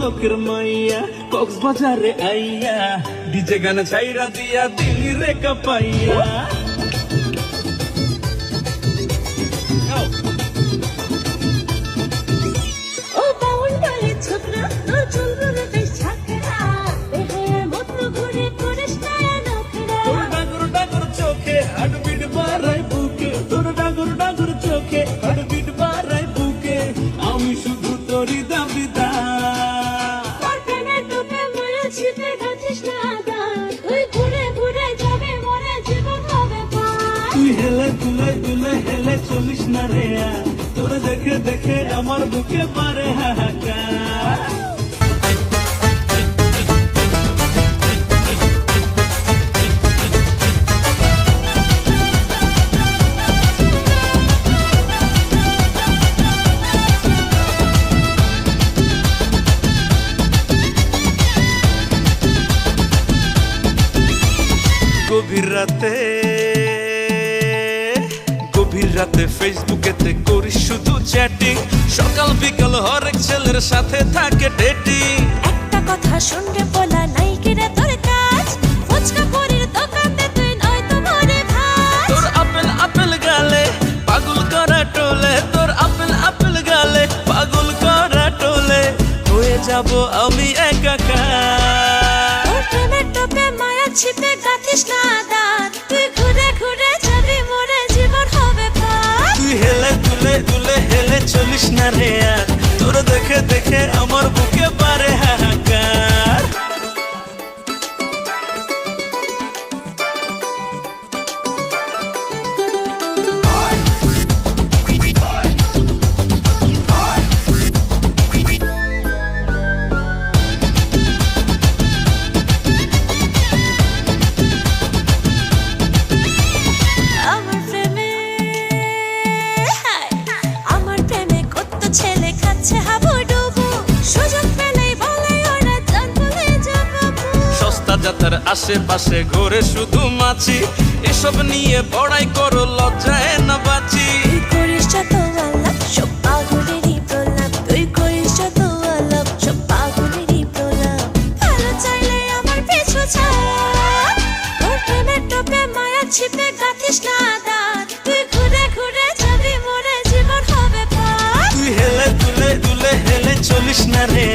লোকের মাইয়া কক্সবাজারে আইয়া ডিজে গান ছাইরা দিয়া দিলি রে কাপাইয়া। ও বাউল বলে ছোকরা তোর চুলগুলো বেশ ঝাঁকড়া, বেহায়ার মতো ঘুরে করিস না নখরা। তোর ডাগর ডাগর চোখে হার্টবিট বাড়ায় বুকে, তোর ডাগর ডাগর চোখে হার্টবিট বাড়ায় বুকে, আমি শুধু তোরই দাবিদার। তোর প্রেমের টোপে মরে ছিপে গাছিস না আদার, তুই ঘুরে ঘুরে যাবে মরে জীবন হবে পার। তুই হেলে দুলে দুলে হেলে চলিস না রে আর, তোর দেখে দেখে আমার বুকে পারে হাহাকার। গভীর রাতে ফেসবুকেতে করিস শুধু চ্যাটিং, সকাল বিকাল হরেক ছেলের সাথে থাকে ডেটিং। একটা কথা শুনলে বলা নাই কিরে তোর কাজ, ফুচকা পুরির দোকানে তুই নয় তো মরে ভাজ। তোর আপেল আপেল গালে পাগল করা টোলে, তোর আপেল আপেল গালে পাগল করা টোলে, হয়ে যাব আমি একাকার। তোর প্রেমের টোপে মায়া ছিপে গাথিস না আদার, তুই ঘুরে ঘুরে যাবি মরে জীবন হবে পার। তুই হেলে দুলে দুলে হেলে চলিস না রে আর, তোর দেখে দেখে আমার বুকে পারে হাহাকার। আমার প্রেমে কত ছেলে খাচ্ছে হাবুডুবু, সুযোগ পেলেই বলে ওরা জান বলে যাবো। সস্তা জাতার আশেপাশে ঘোরে শুধু মাছি, এসব নিয়ে বড়াই করো লজ্জায় না বাঁচি। তুই করিস যত আলাপ সব পাগলেরই প্রলাপ, তুই করিস যত আলাপ সব পাগলেরই প্রলাপ। ভালো চাইলে আমার পিছু ছাড়, তোর প্রেমের টোপে মায়া ছিপে গাথিস না আদার, তুই ঘুরে ঘুরে যাবি মরে জীবন হবে পার। তুই হেলে দুলে দুলে হেলে চলিস না রে